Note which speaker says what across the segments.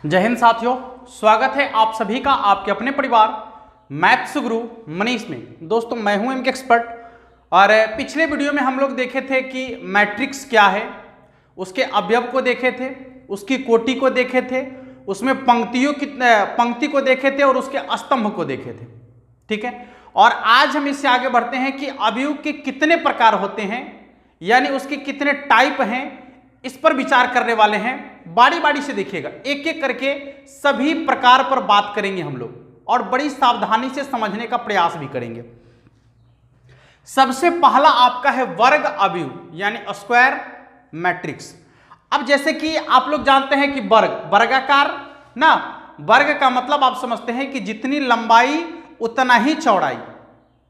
Speaker 1: जय हिंद साथियों, स्वागत है आप सभी का आपके अपने परिवार मैथ्स गुरु मनीष में। दोस्तों मैं हूं एमके एक्सपर्ट और पिछले वीडियो में हम लोग देखे थे कि मैट्रिक्स क्या है, उसके अवयव को देखे थे, उसकी कोटि को देखे थे, उसमें पंक्ति को देखे थे और उसके स्तंभ को देखे थे। ठीक है, और आज हम इससे आगे बढ़ते हैं कि अवयव के कितने प्रकार होते हैं, यानी उसके कितने टाइप हैं, इस पर विचार करने वाले हैं। बारी बारी से देखिएगा, एक एक करके सभी प्रकार पर बात करेंगे हम लोग और बड़ी सावधानी से समझने का प्रयास भी करेंगे। सबसे पहला आपका है वर्ग अवयव यानी स्क्वायर मैट्रिक्स। अब जैसे कि आप लोग जानते हैं कि वर्गाकार ना, वर्ग का मतलब आप समझते हैं कि जितनी लंबाई उतना ही चौड़ाई।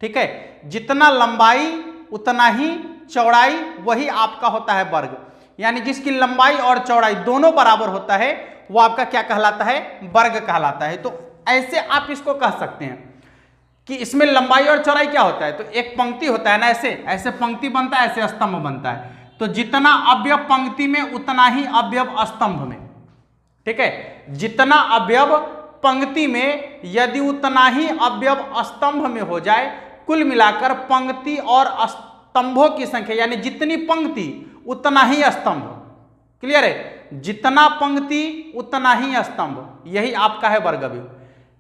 Speaker 1: ठीक है, जितना लंबाई उतना ही चौड़ाई, वही आपका होता है वर्ग। यानी जिसकी लंबाई और चौड़ाई दोनों बराबर होता है वो आपका क्या कहलाता है, वर्ग कहलाता है। तो ऐसे आप इसको कह सकते हैं कि इसमें लंबाई और चौड़ाई क्या होता है, तो एक पंक्ति होता है ना, ऐसे ऐसे पंक्ति बनता है, ऐसे स्तंभ बनता है। तो जितना अवयव पंक्ति में उतना ही अवयव स्तंभ में। ठीक है, जितना अवयव पंक्ति में यदि उतना ही अवयव स्तंभ में हो जाए, कुल मिलाकर पंक्ति और स्तंभों की संख्या यानी जितनी पंक्ति उतना ही स्तंभ। क्लियर है, जितना पंक्ति उतना ही स्तंभ, यही आपका है वर्ग अवयव।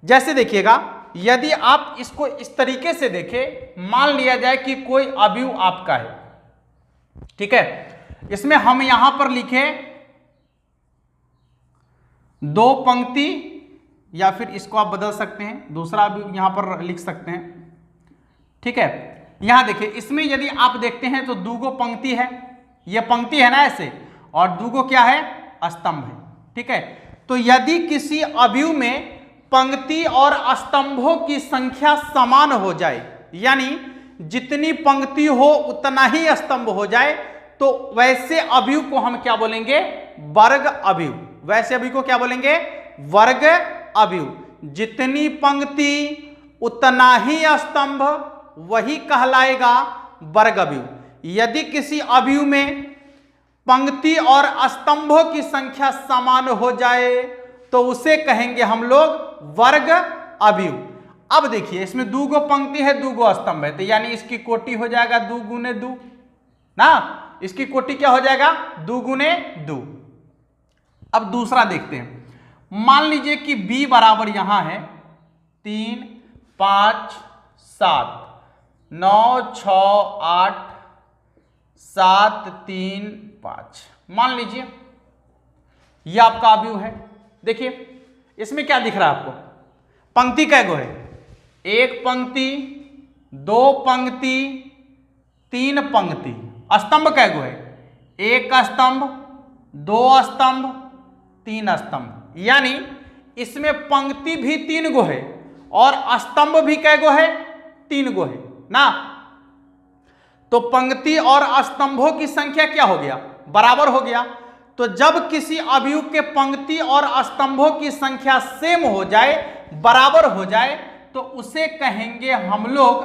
Speaker 1: जैसे देखिएगा, यदि आप इसको इस तरीके से देखें, मान लिया जाए कि कोई अवयव आपका है। ठीक है, इसमें हम यहां पर लिखे दो पंक्ति, या फिर इसको आप बदल सकते हैं, दूसरा अवयव यहां पर लिख सकते हैं। ठीक है, यहां देखिए, इसमें यदि आप देखते हैं तो दो पंक्ति है, ये पंक्ति है ना ऐसे, और दूगो क्या है, स्तंभ है। ठीक है, तो यदि किसी अवयव में पंक्ति और स्तंभों की संख्या समान हो जाए, यानी जितनी पंक्ति हो उतना ही स्तंभ हो जाए, तो वैसे अवयव को हम क्या बोलेंगे, वर्ग अवयव। वैसे अवयव को क्या बोलेंगे, वर्ग अवयव। जितनी पंक्ति उतना ही स्तंभ, वही कहलाएगा वर्ग अवयव। यदि किसी अवयव में पंक्ति और स्तंभों की संख्या समान हो जाए तो उसे कहेंगे हम लोग वर्ग अवयव। अब देखिए, इसमें दो पंक्ति है, दो स्तंभ है, तो यानी इसकी कोटि हो जाएगा 2 गुने 2 ना, इसकी कोटि क्या हो जाएगा, 2 गुने 2। अब दूसरा देखते हैं, मान लीजिए कि b बराबर यहां है 3 5 7 9 6 8 7 3 5, मान लीजिए ये आपका अवयव है। देखिए इसमें क्या दिख रहा है आपको, पंक्ति कैगो है, एक पंक्ति, दो पंक्ति, तीन पंक्ति। स्तंभ कैगो है, एक स्तंभ, दो स्तंभ, तीन स्तंभ। यानी इसमें पंक्ति भी 3 गो है और स्तंभ भी कैगो है, 3 गो है ना। तो पंक्ति और स्तंभों की संख्या क्या हो गया, बराबर हो गया। तो जब किसी अवयव के पंक्ति और स्तंभों की संख्या सेम हो जाए, बराबर हो जाए, तो उसे कहेंगे हम लोग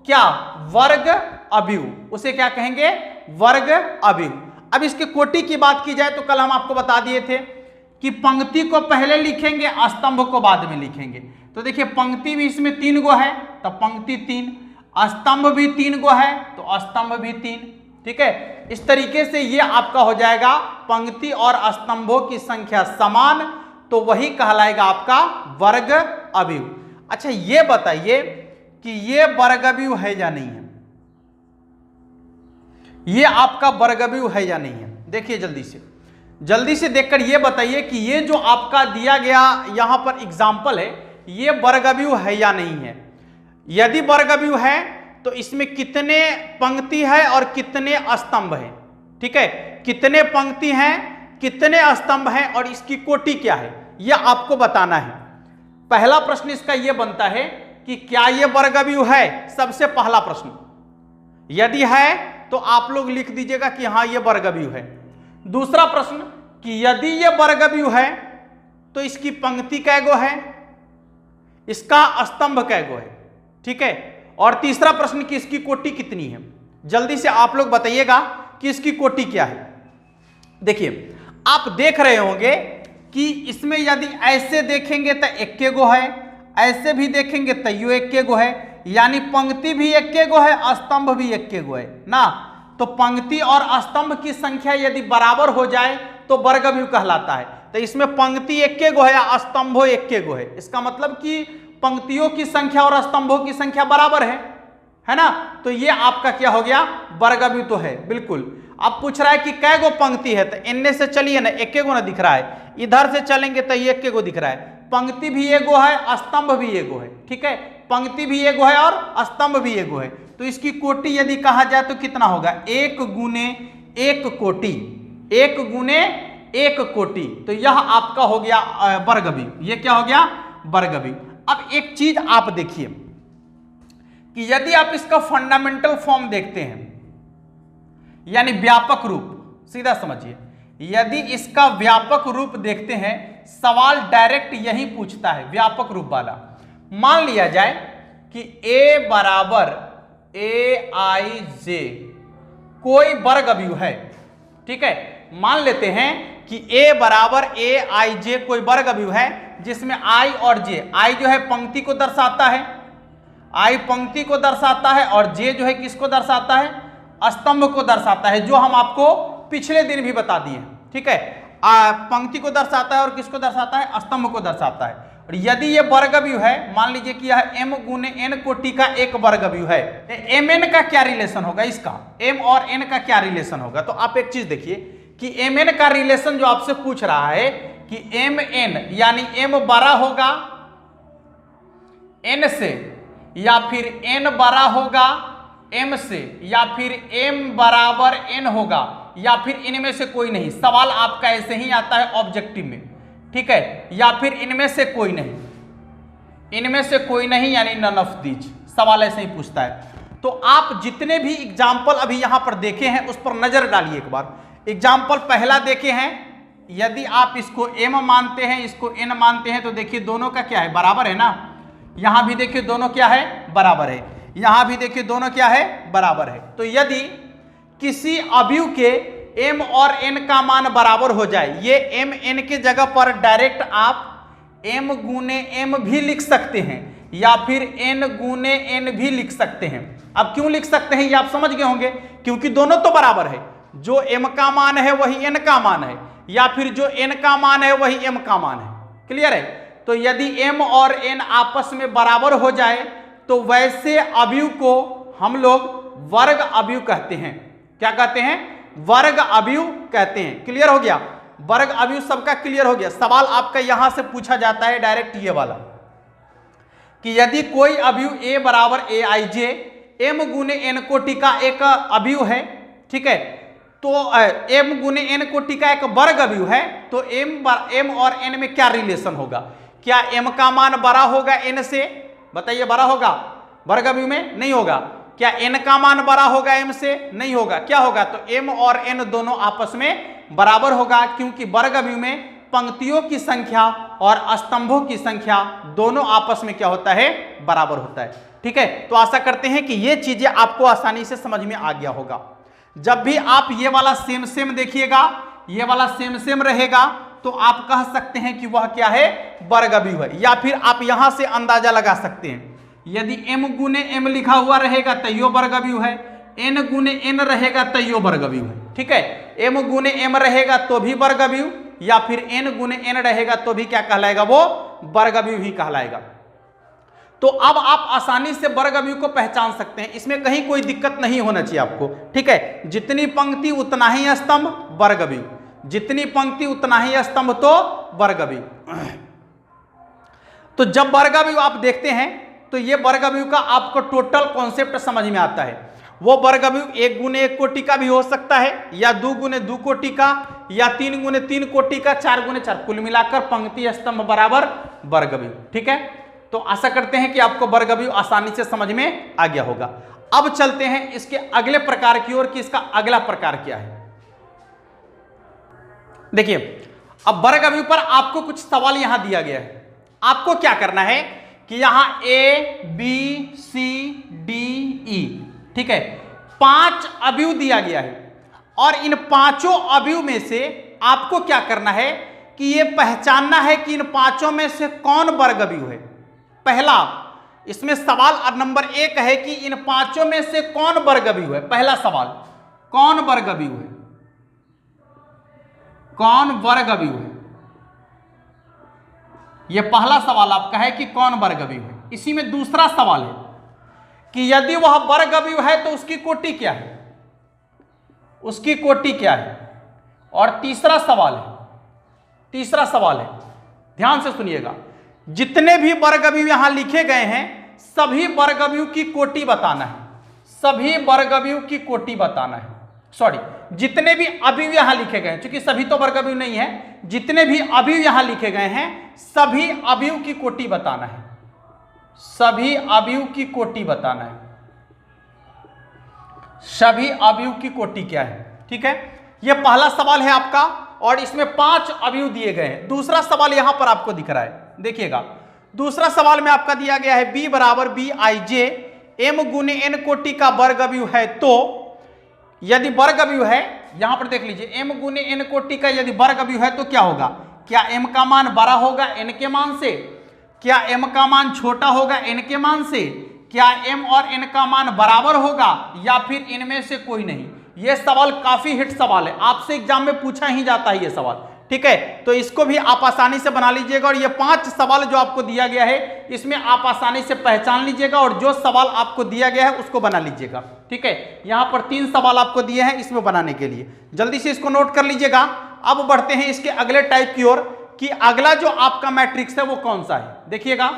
Speaker 1: क्या, वर्ग अवयव। उसे क्या कहेंगे, वर्ग अवयव। अब इसके कोटि की बात की जाए तो कल हम आपको बता दिए थे कि पंक्ति को पहले लिखेंगे, स्तंभ को बाद में लिखेंगे। तो देखिए पंक्ति भी इसमें 3 गो है, तो पंक्ति 3, स्तंभ भी 3 गो है, तो स्तंभ भी 3। ठीक है, इस तरीके से ये आपका हो जाएगा पंक्ति और स्तंभों की संख्या समान, तो वही कहलाएगा आपका वर्ग अवयव। अच्छा ये बताइए कि ये वर्ग अवयव है या नहीं है, ये आपका वर्ग अवयव है या नहीं है। देखिए जल्दी से देखकर ये बताइए कि ये जो आपका दिया गया यहां पर एग्जाम्पल है, ये वर्ग अवयव है या नहीं है। यदि वर्ग अवयव है तो इसमें कितने पंक्ति है और कितने स्तंभ है। ठीक है, कितने पंक्ति हैं, कितने स्तंभ हैं और इसकी कोटि क्या है, यह आपको बताना है। पहला प्रश्न इसका यह बनता है कि क्या यह वर्ग अवयव है, सबसे पहला प्रश्न। यदि है तो आप लोग लिख दीजिएगा कि हाँ यह वर्ग अवयव है। दूसरा प्रश्न कि यदि यह वर्ग अवयव है तो इसकी पंक्ति कैगो है, इसका स्तंभ कैगो है। ठीक है, और तीसरा प्रश्न कि इसकी कोटि कितनी है। जल्दी से आप लोग बताइएगा कि इसकी कोटि क्या है। देखिए आप देख रहे होंगे कि इसमें यदि ऐसे देखेंगे तो एक्के गो है, ऐसे भी देखेंगे तो यो एक्के गो है, यानी पंक्ति भी एक्के गो है, स्तंभ भी एक्के गो है ना। तो पंक्ति और स्तंभ की संख्या यदि बराबर हो जाए तो वर्गव्यूह कहलाता है। तो इसमें पंक्ति एक्के गो है या स्तंभो एक्के गो है, इसका मतलब कि पंक्तियों की संख्या और स्तंभों की संख्या बराबर है ना। तो ये आपका क्या हो गया, वर्गव्यूह तो है बिल्कुल। अब पूछ रहा है कि कै गो पंक्ति है, तो इनने से चलिए ना, एक्के गो ना दिख रहा है, इधर से चलेंगे तो ये एक्के गो दिख रहा है। पंक्ति भी एगो है, स्तंभ भी एगो है, ठीक है, पंक्ति भी एगो है और स्तंभ भी एगो है। तो इसकी कोटि यदि कहा जाए तो कितना होगा, 1 गुने 1 कोटि, 1 गुने 1 कोटि। तो यह आपका हो गया वर्गव्यूह, ये क्या हो गया, वर्गव्यूह। अब एक चीज आप देखिए कि यदि आप इसका फंडामेंटल फॉर्म देखते हैं, यानी व्यापक रूप, सीधा समझिए, यदि इसका व्यापक रूप देखते हैं, सवाल डायरेक्ट यही पूछता है व्यापक रूप वाला। मान लिया जाए कि a बराबर aij कोई वर्गव्यूह है, ठीक है, मान लेते हैं कि a बराबर aij कोई वर्गव्यूह है जिसमें i और j, i जो है पंक्ति को दर्शाता है, i पंक्ति को दर्शाता है, और j जो है किसको दर्शाता है, स्तंभ को दर्शाता है, जो हम आपको पिछले दिन भी बता दिए, ठीक है। पंक्ति को दर्शाता है और किसको दर्शाता है, स्तंभ को दर्शाता है। और यदि ये वर्गव्यूह है, मान लीजिए कि यह m गुने n कोटि का एक वर्गव्यूह है, mn का क्या रिलेशन होगा, इसका m और n का क्या रिलेशन होगा। तो आप एक चीज देखिए कि mn का रिलेशन जो आपसे पूछ रहा है कि mn यानी m बड़ा होगा n से, या फिर n बड़ा होगा m से, या फिर m बराबर n होगा, या फिर इनमें से कोई नहीं। सवाल आपका ऐसे ही आता है ऑब्जेक्टिव में, ठीक है, या फिर इनमें से कोई नहीं, इनमें से कोई नहीं यानी नन ऑफ दीज, सवाल ऐसे ही पूछता है। तो आप जितने भी एग्जाम्पल अभी यहां पर देखे हैं उस पर नजर डालिए एक बार। एग्जाम्पल पहला देखे हैं, यदि आप इसको m मानते हैं, इसको n मानते हैं, तो देखिए दोनों का क्या है, बराबर है ना। यहां भी देखिए दोनों क्या है, बराबर है, यहां भी देखिए दोनों क्या है, बराबर है। तो यदि किसी अवयव के m और n का मान बराबर हो जाए, ये m n के जगह पर डायरेक्ट आप m गुने m भी लिख सकते हैं, या फिर n गुने n भी लिख सकते हैं। अब क्यों लिख सकते हैं ये आप समझ गए होंगे, क्योंकि दोनों तो बराबर है, जो m का मान है वही n का मान है, या फिर जो n का मान है वही m का मान है। क्लियर है। तो यदि m और n आपस में बराबर हो जाए तो वैसे अवयव को हम लोग वर्ग अवयव कहते हैं। क्या कहते हैं, वर्ग अवयव कहते हैं। क्लियर हो गया, वर्ग अवयव सबका क्लियर हो गया। सवाल आपका यहां से पूछा जाता है डायरेक्ट ये वाला कि यदि कोई अवयव a बराबर aij m गुने n कोटि का एक अवयव है, ठीक है, तो m गुने n कोटि का एक वर्ग अवयव है, तो m और n में क्या रिलेशन होगा, क्या m का मान बड़ा होगा n से, बताइए, बड़ा होगा वर्ग अवयव में, नहीं होगा। क्या n का मान बड़ा होगा m से, नहीं होगा। क्या होगा, तो m और n दोनों आपस में बराबर होगा, क्योंकि वर्ग अवयव में पंक्तियों की संख्या और स्तंभों की संख्या दोनों आपस में क्या होता है, बराबर होता है। ठीक है, तो आशा करते हैं कि ये चीजें आपको आसानी से समझ में आ गया होगा। जब भी आप ये वाला सेम सेम देखिएगा, ये वाला सेम सेम रहेगा, तो आप कह सकते हैं कि वह क्या है, वर्ग अवयव है। या फिर आप यहां से अंदाजा लगा सकते हैं, यदि m गुने m लिखा हुआ रहेगा तो यो वर्ग अवयव है, n गुने n रहेगा तो यो वर्ग अवयव है। ठीक है, m गुने m रहेगा तो भी वर्ग अवयव, या फिर n गुने n रहेगा तो भी क्या कहलाएगा, वो वर्ग अवयव ही कहलाएगा। तो अब आप आसानी से वर्ग अवयव को पहचान सकते हैं, इसमें कहीं कोई दिक्कत नहीं होना चाहिए आपको। ठीक है, जितनी पंक्ति उतना ही स्तंभ, वर्ग अवयव, जितनी पंक्ति उतना ही स्तंभ, तो वर्ग अवयव। तो जब वर्ग अवयव आप देखते हैं तो ये वर्ग अवयव का आपको टोटल कॉन्सेप्ट समझ में आता है। वो वर्ग अवयव 1 गुने 1 कोटि का भी हो सकता है, या 2 गुने 2 कोटि का, या 3 गुने 3 कोटि का, 4 गुने 4, कुल मिलाकर पंक्ति स्तंभ बराबर वर्ग अवयव। ठीक है, तो आशा करते हैं कि आपको वर्ग अवयव आसानी से समझ में आ गया होगा। अब चलते हैं इसके अगले प्रकार की ओर कि इसका अगला प्रकार क्या है। देखिए, अब वर्ग अवयव पर आपको कुछ सवाल यहां दिया गया है। आपको क्या करना है कि यहां A B C D E, ठीक है, 5 अवयव दिया गया है, और इन पांचों अवयव में से आपको क्या करना है कि ये पहचानना है कि इन पांचों में से कौन वर्गव्यूह है। पहला इसमें सवाल नंबर 1 है कि इन पांचों में से कौन वर्गव्यूह है। पहला सवाल, कौन वर्गव्यूह है, कौन वर्गव्यूह है, यह पहला सवाल आपका है कि कौन वर्गव्यूह है। इसी में दूसरा सवाल है कि यदि वह वर्गव्यूह है तो उसकी कोटि क्या है, उसकी कोटि क्या है। और तीसरा सवाल है, ध्यान से सुनिएगा, जितने भी वर्गव्यूह यहां लिखे गए हैं सभी वर्गव्यूह की कोटि बताना है, सभी वर्गव्यूह की कोटि बताना है। सॉरी, जितने भी अवयव यहां लिखे गए हैं, क्योंकि सभी तो वर्गव्यूह नहीं है, जितने भी अवयव यहां लिखे गए हैं सभी अवयव की कोटि बताना है, सभी अवयव की कोटि बताना है, सभी अवयव की कोटि क्या है। ठीक है, यह पहला सवाल है आपका और इसमें 5 अवयव दिए गए हैं। दूसरा सवाल यहां पर आपको दिख रहा है, देखिएगा, दूसरा सवाल में आपका दिया गया है b बराबर bij m गुने n कोटि का वर्गव्यूह है। तो यदि वर्गव्यूह है, यहां पर देख लीजिए, m गुने n कोटि का यदि वर्गव्यूह है तो क्या होगा, क्या m का मान बड़ा होगा n के मान से, क्या m का मान छोटा होगा n के मान से, क्या m और n का मान बराबर होगा या फिर इनमें से कोई नहीं। यह सवाल काफी हिट सवाल है, आपसे एग्जाम में पूछा ही जाता है यह सवाल। ठीक है, तो इसको भी आप आसानी से बना लीजिएगा और ये 5 सवाल जो आपको दिया गया है इसमें आप आसानी से पहचान लीजिएगा और जो सवाल आपको दिया गया है उसको बना लीजिएगा। ठीक है, यहां पर 3 सवाल आपको दिए हैं इसमें बनाने के लिए, जल्दी से इसको नोट कर लीजिएगा। अब बढ़ते हैं इसके अगले टाइप की ओर कि अगला जो आपका मैट्रिक्स है वो कौन सा है। देखिएगा,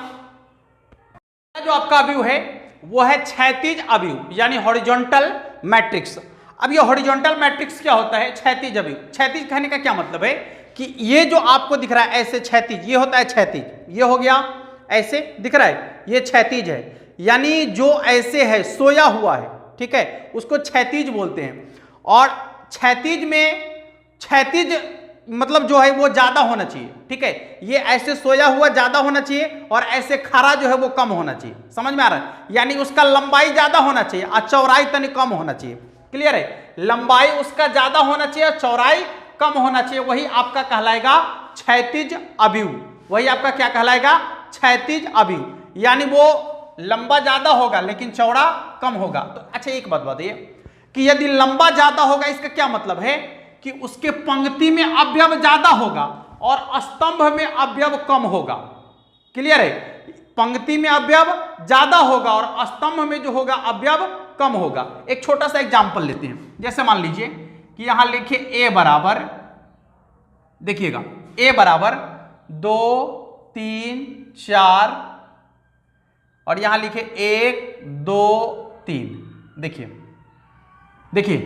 Speaker 1: जो आपका अवयव है वो है क्षैतिज अवयव यानी हॉरिजॉन्टल मैट्रिक्स। अब ये हॉरिजॉन्टल मैट्रिक्स क्या होता है, क्षैतिज अवयव। क्षैतिज कहने का क्या मतलब है कि ये जो आपको दिख रहा है ऐसे क्षैतिज, ये होता है क्षैतिज, ये हो गया ऐसे दिख रहा है, ये क्षैतिज है, यानी जो ऐसे है सोया हुआ है। ठीक है, उसको क्षैतिज बोलते हैं। और क्षैतिज में, क्षैतिज मतलब जो है वो ज्यादा होना चाहिए। ठीक है, ये ऐसे सोया हुआ ज्यादा होना चाहिए और ऐसे खड़ा जो है वो कम होना चाहिए। समझ में आ रहा है, यानी उसका लंबाई ज्यादा होना चाहिए और चौड़ाई तनी कम होना चाहिए। क्लियर है, लंबाई उसका ज्यादा होना चाहिए और चौड़ाई कम होना चाहिए, वही आपका कहलाएगा क्षैतिज अवयव। वही आपका क्या कहलाएगा, क्षैतिज अवयव, यानी वो लंबा ज्यादा होगा लेकिन चौड़ा कम होगा। तो अच्छा एक बात बताइए कि यदि लंबा ज्यादा होगा इसका क्या मतलब है कि उसके पंक्ति में अवयव ज्यादा होगा और स्तंभ में अवयव कम होगा। क्लियर है, पंक्ति में अवयव ज्यादा होगा और स्तंभ में जो होगा अवयव कम होगा। एक छोटा सा एग्जांपल लेते हैं, जैसे मान लीजिए कि यहां लिखिए a बराबर, देखिएगा a बराबर 2 3 4 और यहां लिखे 1 2 3। देखिए देखिए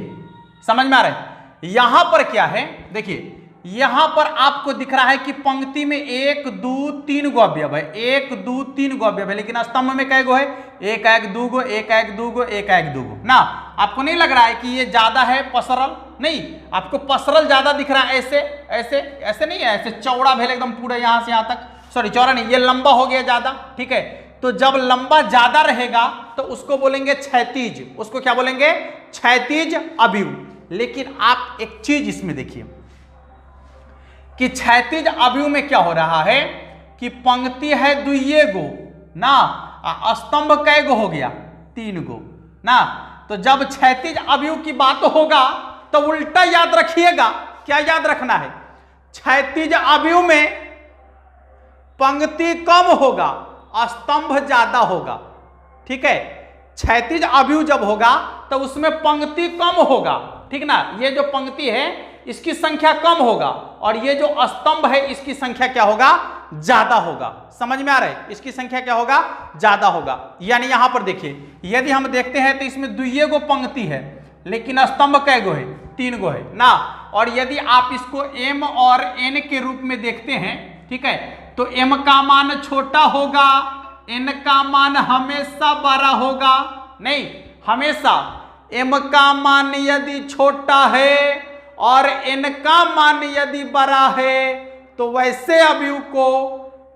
Speaker 1: समझ में आ रहा है। यहां पर क्या है, देखिए यहां पर आपको दिख रहा है कि पंक्ति में 1 2 3 गो अवयव है, 1 2 3 गो अवयव है, लेकिन स्तंभ में कै गो है, 1 1 2 गो 1 1 2 गो 1 1 2 गो ना। आपको नहीं लग रहा है कि ये ज्यादा है पसरल, नहीं, आपको पसरल ज्यादा दिख रहा है। ऐसे ऐसे ऐसे नहीं है, ऐसे चौड़ा भेल एकदम पूरा यहां से यहां तक, सॉरी चौड़ा नहीं, ये लंबा हो गया ज्यादा। ठीक है, तो जब लंबा ज्यादा रहेगा तो उसको बोलेंगे क्षैतिज, उसको क्या बोलेंगे, क्षैतिज अवयव। लेकिन आप एक चीज इसमें देखिए कि क्षैतिज अवयव में क्या हो रहा है कि पंक्ति है 2 गो ना, स्तंभ कै गो हो गया, 3 गो ना। तो जब क्षैतिज अवयव की बात होगा तो उल्टा याद रखिएगा। क्या याद रखना है, क्षैतिज अवयव में पंक्ति कम होगा, स्तंभ ज्यादा होगा। ठीक है, क्षैतिज अवयव जब होगा तो उसमें पंक्ति कम होगा। ठीक ना, ये जो पंक्ति है इसकी संख्या कम होगा और ये जो स्तंभ है इसकी संख्या क्या होगा, ज्यादा होगा। समझ में आ रहा है, इसकी संख्या क्या होगा, ज्यादा होगा। यानी यहां पर देखिए, यदि हम देखते हैं तो इसमें 2 गो पंक्ति है लेकिन स्तंभ कै गो है, 3 गो है ना। और यदि आप इसको m और n के रूप में देखते हैं, ठीक है, तो m का मान छोटा होगा, n का मान हमेशा बड़ा होगा। नहीं, हमेशा m का मान यदि छोटा है और n का मान यदि बड़ा है तो वैसे अवयव को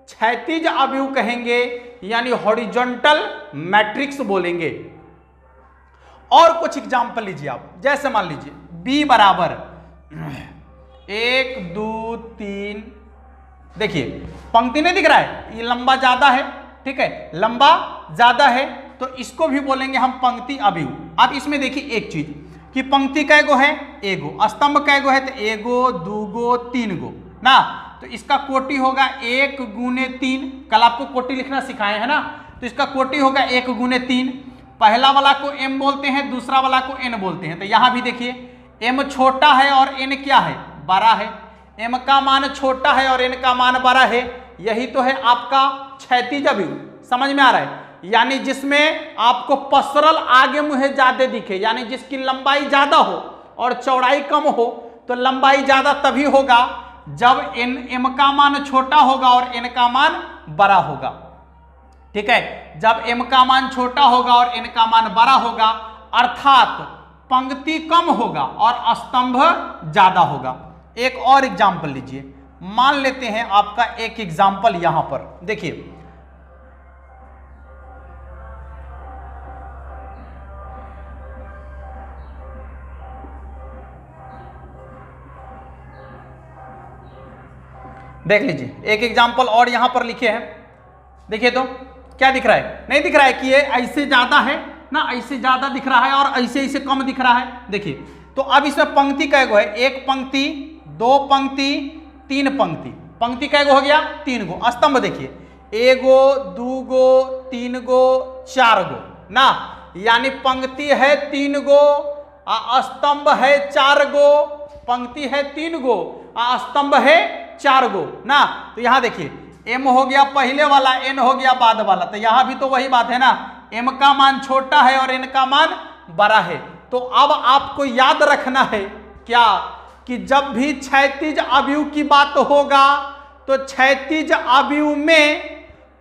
Speaker 1: क्षैतिज अवयव कहेंगे, यानी हॉरिजॉन्टल मैट्रिक्स बोलेंगे। और कुछ एग्जांपल लीजिए आप, जैसे मान लीजिए b बराबर 1 2 3 देखिए पंक्ति नहीं दिख रहा है, ये लंबा ज्यादा है, ठीक है, लंबा ज्यादा है, तो इसको भी बोलेंगे हम पंक्ति अवयव। अब इसमें देखिए एक चीज कि पंक्ति कैगो है, एगो, स्तंभ कैगो है, तो एगो, दूगो, तीन गो ना, तो इसका कोटि होगा 1 गुने 3। कल आपको कोटि लिखना सिखाए है ना, तो इसका कोटि होगा 1 गुने 3। पहला वाला को m बोलते हैं, दूसरा वाला को n बोलते हैं। तो यहां भी देखिए m छोटा है और n क्या है, बड़ा है। m का मान छोटा है और n का मान बड़ा है, यही तो है आपका क्षैतिज अवयव। समझ में आ रहा है, यानी जिसमें आपको पसरल आगे मुहे ज्यादा दिखे, यानी जिसकी लंबाई ज्यादा हो और चौड़ाई कम हो, तो लंबाई ज्यादा तभी होगा जब m का मान छोटा होगा और n का मान बड़ा होगा। ठीक है, जब m का मान छोटा होगा और n का मान बड़ा होगा, अर्थात पंक्ति कम होगा और स्तंभ ज्यादा होगा। एक और एग्जाम्पल लीजिए, मान लेते हैं आपका एक एग्जाम्पल यहां पर देखिए, देख लीजिए एक एग्जाम्पल और यहां पर लिखे हैं। देखिए तो क्या दिख रहा है, नहीं दिख रहा है कि ये ऐसे ज्यादा है ना, ऐसे ज्यादा दिख रहा है और ऐसे ऐसे कम दिख रहा है। देखिए तो अब इसमें पंक्ति कैगो है, 1 पंक्ति, 2 पंक्ति, 3 पंक्ति। पंक्ति कैगो हो गया, 3 गो। स्तंभ देखिए 1 गो, 2 गो, 3 गो, 4 गो ना, यानी पंक्ति है 3 गो, स्तंभ है 4 गो। पंक्ति है 3 गो, स्तंभ है 4 गो ना। तो यहां देखिए m हो गया पहले वाला, n हो गया बाद वाला, तो यहां भी तो वही बात है ना, m का मान छोटा है और n का मान बड़ा है। तो अब आपको याद रखना है क्या, कि जब भी क्षैतिज अवयव की बात होगा तो क्षैतिज अवयव में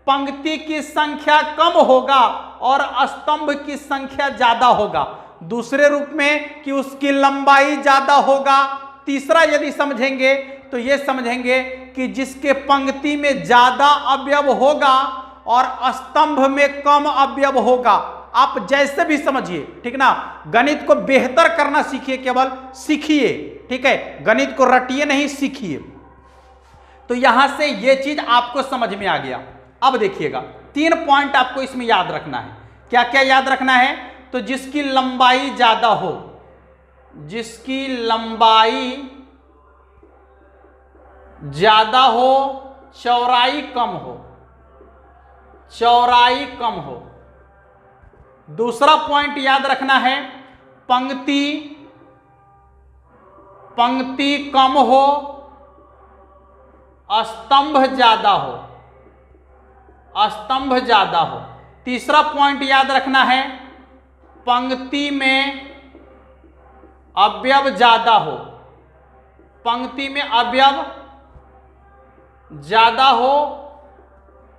Speaker 1: पंक्ति की संख्या कम होगा और स्तंभ की संख्या ज्यादा होगा। दूसरे रूप में कि उसकी लंबाई ज्यादा होगा। तीसरा यदि समझेंगे तो ये समझेंगे कि जिसके पंक्ति में ज्यादा अवयव होगा और स्तंभ में कम अवयव होगा। आप जैसे भी समझिए, ठीक ना, गणित को बेहतर करना सीखिए, केवल सीखिए, ठीक है, गणित को रटिए नहीं, सीखिए। तो यहां से ये चीज आपको समझ में आ गया। अब देखिएगा 3 पॉइंट आपको इसमें याद रखना है। क्या क्या याद रखना है, तो जिसकी लंबाई ज्यादा हो, जिसकी लंबाई ज्यादा हो, चौड़ाई कम हो, चौड़ाई कम हो। दूसरा पॉइंट याद रखना है, पंक्ति कम हो, स्तंभ ज्यादा हो, स्तंभ ज्यादा हो। तीसरा पॉइंट याद रखना है, पंक्ति में अवयव ज्यादा हो, पंक्ति में अवयव ज्यादा हो,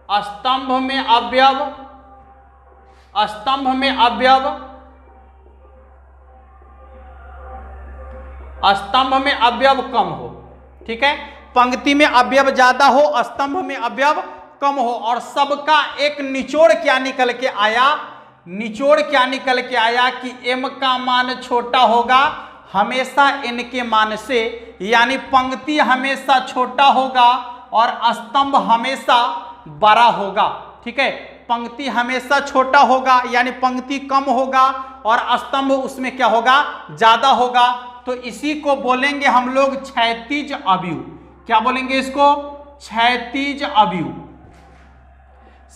Speaker 1: स्तंभ में अवयव, स्तंभ में अवयव, स्तंभ में अवयव कम हो। ठीक है, पंक्ति में अवयव ज्यादा हो, स्तंभ में अवयव कम हो। और सबका एक निचोड़ क्या निकल के आया, निचोड़ क्या निकल के आया कि m का मान छोटा होगा हमेशा n के मान से, यानी पंक्ति हमेशा छोटा होगा और स्तंभ हमेशा बड़ा होगा। ठीक है, पंक्ति हमेशा छोटा होगा यानी पंक्ति कम होगा और स्तंभ उसमें क्या होगा, ज्यादा होगा। तो इसी को बोलेंगे हम लोग क्षैतिज अवयव। क्या बोलेंगे इसको, क्षैतिज अवयव।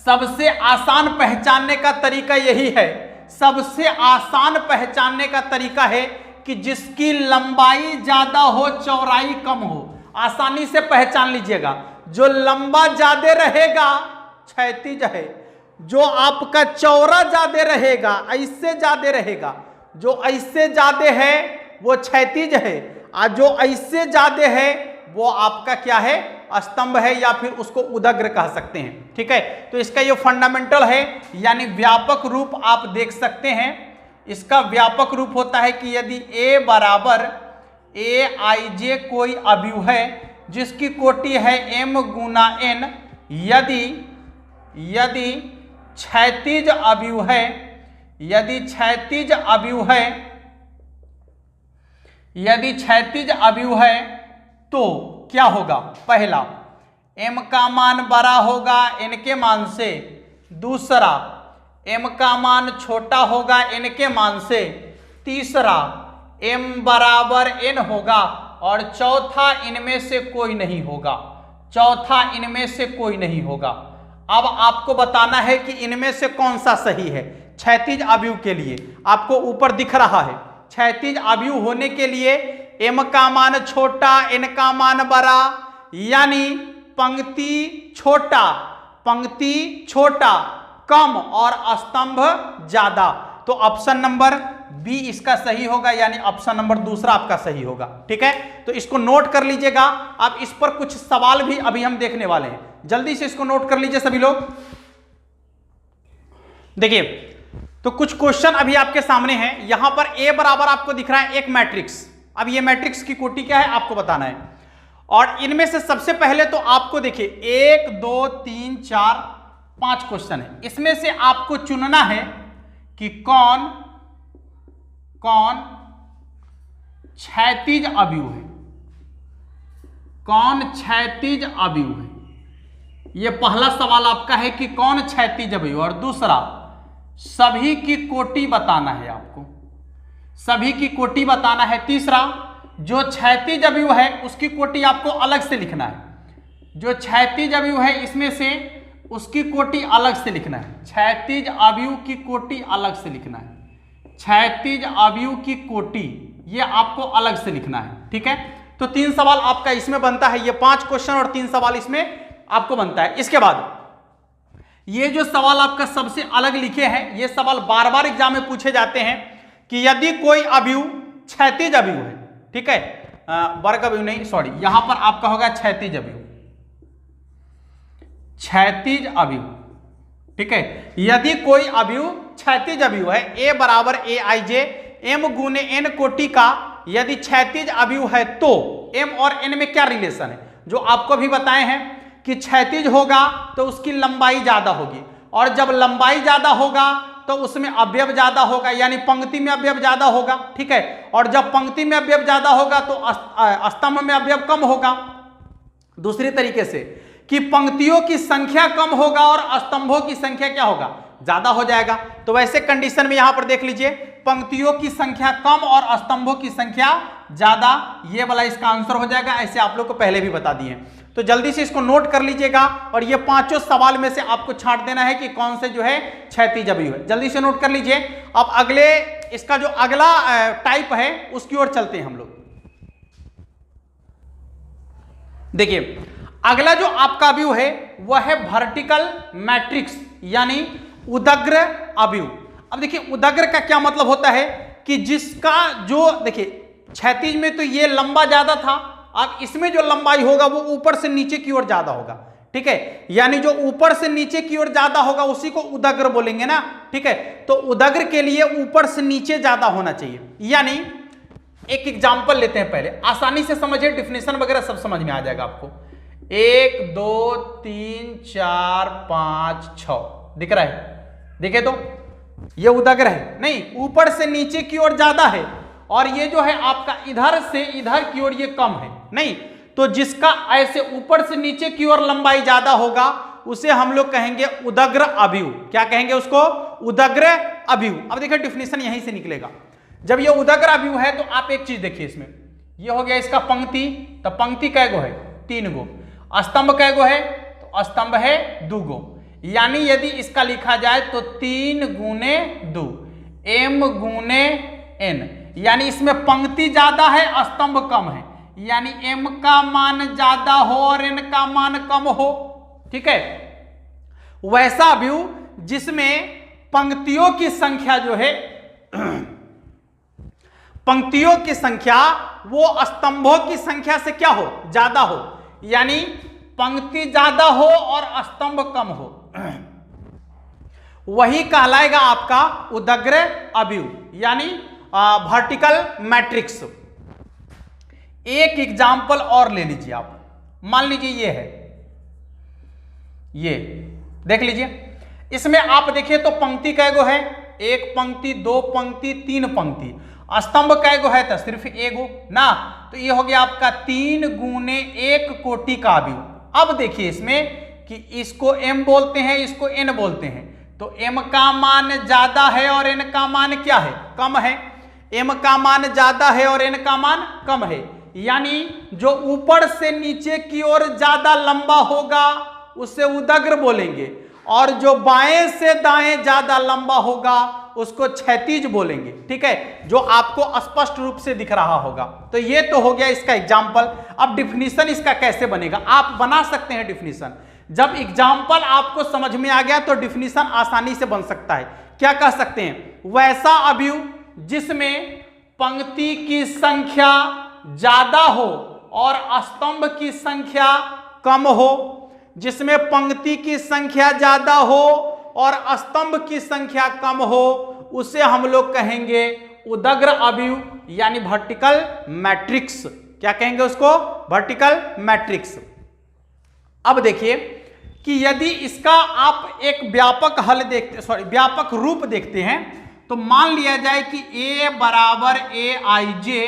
Speaker 1: सबसे आसान पहचानने का तरीका यही है, सबसे आसान पहचानने का तरीका है कि जिसकी लंबाई ज्यादा हो, चौड़ाई कम हो। आसानी से पहचान लीजिएगा, जो लंबा ज्यादा रहेगा क्षैतिज है, जो आपका चौड़ा ज्यादा रहेगा, ऐसे ज्यादा रहेगा, जो ऐसे ज्यादा है वो क्षैतिज है, और जो ऐसे ज्यादा है वो आपका क्या है, स्तंभ है, या फिर उसको उदग्र कह सकते हैं। ठीक है, तो इसका ये फंडामेंटल है, यानी व्यापक रूप आप देख सकते हैं। इसका व्यापक रूप होता है कि यदि a बराबर aij कोई अवयव है जिसकी कोटि है m गुना n, यदि क्षैतिज अवयव है, यदि क्षैतिज अवयव है, यदि क्षैतिज अवयव है तो क्या होगा, पहला m का मान बड़ा होगा n के मान से, दूसरा m का मान छोटा होगा n के मान से, तीसरा m बराबर n होगा, और चौथा इनमें से कोई नहीं होगा, चौथा इनमें से कोई नहीं होगा। अब आपको बताना है कि इनमें से कौन सा सही है। क्षैतिज अवयव के लिए आपको ऊपर दिख रहा है, क्षैतिज अवयव होने के लिए m का मान छोटा n का मान बड़ा, यानी पंक्ति छोटा कम और स्तंभ ज्यादा। तो ऑप्शन नंबर बी इसका सही होगा, यानी ऑप्शन नंबर दूसरा आपका सही होगा। ठीक है, तो इसको नोट कर लीजिएगा। अब इस पर कुछ सवाल भी अभी हम देखने वाले हैं, जल्दी से इसको नोट कर लीजिए सभी लोग। देखिए, तो कुछ क्वेश्चन अभी आपके सामने हैं। यहां पर ए बराबर आपको दिख रहा है एक मैट्रिक्स। अब ये मैट्रिक्स की कोटि क्या है आपको बताना है, और इनमें से सबसे पहले तो आपको देखिए 1 2 3 4 5 क्वेश्चन है। इसमें से आपको चुनना है कि कौन क्षैतिज अवयव है, कौन क्षैतिज अवयव है। यह पहला सवाल आपका है कि कौन क्षैतिज अवयव, और दूसरा सभी की कोटि बताना है, आपको सभी की कोटि बताना है। तीसरा जो क्षैतिज अवयव है उसकी कोटि आपको अलग से लिखना है, जो क्षैतिज अवयव है इसमें से उसकी कोटि अलग से लिखना है, क्षैतिज अवयव की कोटि अलग से लिखना है, क्षैतिज अवयव की कोटि ये आपको अलग से लिखना है। ठीक है, तो 3 सवाल आपका इसमें बनता है, ये 5 क्वेश्चन और 3 सवाल इसमें आपको बनता है। इसके बाद ये जो सवाल आपका सबसे अलग लिखे हैं, ये सवाल बार बार एग्जाम में पूछे जाते हैं कि यदि कोई अवयव क्षैतिज अवयव है, ठीक है, वर्ग अवयव नहीं, सॉरी, यहां पर आपका होगा क्षैतिज अवयव, क्षैतिज अवयव। ठीक है, यदि कोई अवयव क्षैतिज अवयव है, a बराबर a i j m गुने n कोटि का यदि क्षैतिज अवयव है, तो m और n में क्या रिलेशन है, जो आपको भी बताए हैं कि क्षैतिज होगा तो उसकी लंबाई ज्यादा होगी, और जब लंबाई ज्यादा होगा तो उसमें अवयव ज्यादा होगा, यानी पंक्ति में अवयव ज्यादा होगा। ठीक है, और जब पंक्ति में अवयव ज्यादा होगा तो स्तंभ में अवयव कम होगा। दूसरी तरीके से कि पंक्तियों की संख्या कम होगा और स्तंभों की संख्या क्या होगा, ज्यादा हो जाएगा। तो वैसे कंडीशन में यहां पर देख लीजिए, पंक्तियों की संख्या कम और स्तंभों की संख्या ज्यादा, ये वाला इसका आंसर हो जाएगा। ऐसे आप लोग को पहले भी बता दिए, तो जल्दी से इसको नोट कर लीजिएगा, और ये 5 सवाल में से आपको छांट देना है कि कौन से जो है क्षैतिज अवयव है। जल्दी से नोट कर लीजिए। अब अगले इसका जो अगला टाइप है उसकी ओर चलते हैं हम लोग। देखिए, अगला जो आपका अवयव है वह है वर्टिकल मैट्रिक्स, यानी उदग्र अवयव। अब देखिए, उदग्र का क्या मतलब होता है कि जिसका जो, देखिए क्षैतिज में तो ये लंबा ज्यादा था, अब इसमें जो लंबाई होगा वो ऊपर से नीचे की ओर ज्यादा होगा। ठीक है, यानी जो ऊपर से नीचे की ओर ज्यादा होगा उसी को उदग्र बोलेंगे ना। ठीक है, तो उदग्र के लिए ऊपर से नीचे ज्यादा होना चाहिए। यानी एक एग्जांपल लेते हैं, पहले आसानी से समझिए, डिफिनेशन वगैरह सब समझ में आ जाएगा आपको। 1 2 3 4 5 6 दिख रहा है, देखे तो ये उदग्र है, नहीं ऊपर से नीचे की ओर ज्यादा है, और ये जो है आपका इधर से इधर की ओर ये कम है, नहीं। तो जिसका ऐसे ऊपर से नीचे की ओर लंबाई ज्यादा होगा उसे हम लोग कहेंगे उदग्र अवयव। क्या कहेंगे उसको? उदग्र अवयव। अब देखिए डिफिनेशन यहीं से निकलेगा। जब ये उदग्र अवयव है तो आप एक चीज देखिए, इसमें ये हो गया इसका पंक्ति, तो पंक्ति कै गो है? 3 गो। स्तंभ कै गो है? तो स्तंभ है 2 गो। यानी यदि इसका लिखा जाए तो 3 गुने 2 m गुने n, यानी इसमें पंक्ति ज्यादा है स्तंभ कम है, यानी m का मान ज्यादा हो और n का मान कम हो। ठीक है, वैसा अवयव जिसमें पंक्तियों की संख्या जो है पंक्तियों की संख्या वो स्तंभों की संख्या से क्या हो? ज्यादा हो, यानी पंक्ति ज्यादा हो और स्तंभ कम हो, वही कहलाएगा आपका उदग्र अवयव, यानी वर्टिकल मैट्रिक्स। एक एग्जाम्पल और ले लीजिए आप, मान लीजिए ये है, ये देख लीजिए, इसमें आप देखिए तो पंक्ति कै गो है? 1 पंक्ति, 2 पंक्ति, 3 पंक्ति। स्तंभ कै गो है? तो सिर्फ 1 गो ना। तो ये हो गया आपका 3 गुने 1 कोटि का अवयव। अब देखिए इसमें कि इसको m बोलते हैं, इसको n बोलते हैं, तो m का मान ज्यादा है और n का मान क्या है, कम है। m का मान ज्यादा है और n का मान कम है, यानी जो ऊपर से नीचे की ओर ज्यादा लंबा होगा उसे उदग्र बोलेंगे, और जो बाएं से दाएं ज्यादा लंबा होगा उसको क्षैतिज बोलेंगे। ठीक है, जो आपको स्पष्ट रूप से दिख रहा होगा। तो ये तो हो गया इसका एग्जाम्पल। अब डिफिनीशन इसका कैसे बनेगा, आप बना सकते हैं डिफिनीशन। जब एग्जाम्पल आपको समझ में आ गया तो डिफिनीशन आसानी से बन सकता है। क्या कह सकते हैं, वैसा अवयव जिसमें पंक्ति की संख्या ज्यादा हो और स्तंभ की संख्या कम हो, जिसमें पंक्ति की संख्या ज्यादा हो और स्तंभ की संख्या कम हो, उसे हम लोग कहेंगे उदग्र अवयव, यानी वर्टिकल मैट्रिक्स। क्या कहेंगे उसको, वर्टिकल मैट्रिक्स। अब देखिए कि यदि इसका आप एक व्यापक हल देखते, व्यापक रूप देखते हैं, तो मान लिया जाए कि A बराबर AIJ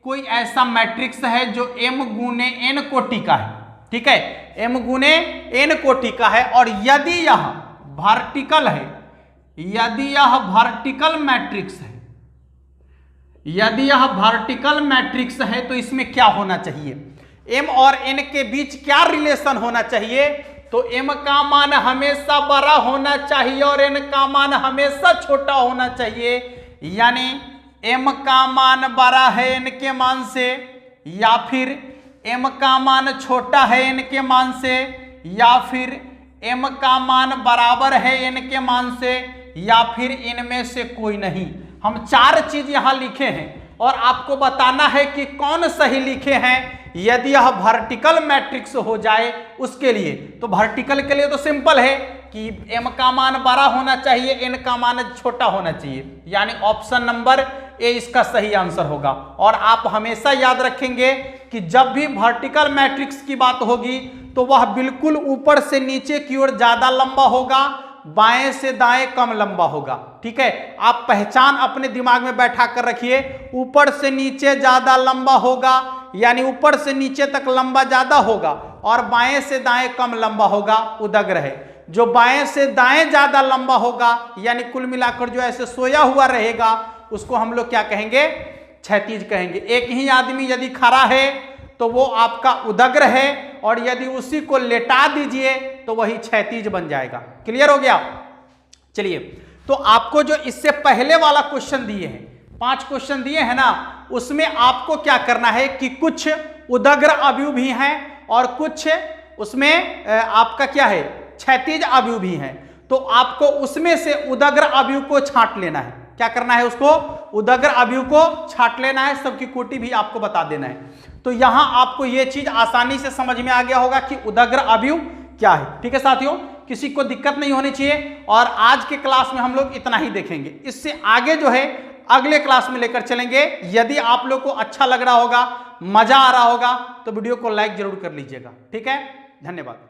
Speaker 1: कोई ऐसा मैट्रिक्स है जो m गुने n कोटि का है। ठीक है, m गुने n कोटि का है, और यदि यह वर्टिकल है, यदि यह वर्टिकल मैट्रिक्स है, यदि यह वर्टिकल मैट्रिक्स है तो इसमें क्या होना चाहिए, m और n के बीच क्या रिलेशन होना चाहिए, तो m का मान हमेशा बड़ा होना चाहिए और n का मान हमेशा छोटा होना चाहिए। यानी m का मान बड़ा है n के मान से, या फिर m का मान छोटा है n के मान से, या फिर m का मान बराबर है n के मान से, या फिर इनमें से कोई नहीं। हम चार चीज यहां लिखे हैं और आपको बताना है कि कौन सही लिखे हैं। यदि यह वर्टिकल मैट्रिक्स हो जाए उसके लिए, तो वर्टिकल के लिए तो सिंपल है कि m का मान बड़ा होना चाहिए, n का मान छोटा होना चाहिए, यानी ऑप्शन नंबर ए इसका सही आंसर होगा। और आप हमेशा याद रखेंगे कि जब भी वर्टिकल मैट्रिक्स की बात होगी तो वह बिल्कुल ऊपर से नीचे की ओर ज्यादा लंबा होगा, बाएं से दाएं कम लंबा होगा। ठीक है, आप पहचान अपने दिमाग में बैठा कर रखिए, ऊपर से नीचे ज्यादा लंबा होगा, यानी ऊपर से नीचे तक लंबा ज्यादा होगा, और बाएं से दाएं कम लंबा होगा, उदग्र है। जो बाएं से दाएं ज्यादा लंबा होगा, यानी कुल मिलाकर जो ऐसे सोया हुआ रहेगा, उसको हम लोग क्या कहेंगे, क्षैतिज कहेंगे। एक ही आदमी यदि खड़ा है तो वो आपका उदग्र है, और यदि उसी को लेटा दीजिए तो वही क्षैतिज बन जाएगा। क्लियर हो गया। चलिए, तो आपको जो इससे पहले वाला क्वेश्चन दिए हैं, 5 क्वेश्चन दिए हैं ना, उसमें आपको क्या करना है कि कुछ उदग्र अवयव भी हैं और कुछ उसमें आपका क्या है, क्षैतिज अवयव भी हैं। तो आपको उसमें से उदग्र अवयव को छांट लेना है। क्या करना है, उसको उदग्र अवयव को छांट लेना है, सबकी कोटि भी आपको बता देना है। तो यहां आपको यह चीज आसानी से समझ में आ गया होगा कि उदग्र अवयव क्या है। ठीक है साथियों, किसी को दिक्कत नहीं होनी चाहिए, और आज के क्लास में हम लोग इतना ही देखेंगे। इससे आगे जो है अगले क्लास में लेकर चलेंगे। यदि आप लोग को अच्छा लग रहा होगा, मजा आ रहा होगा, तो वीडियो को लाइक जरूर कर लीजिएगा। ठीक है, धन्यवाद।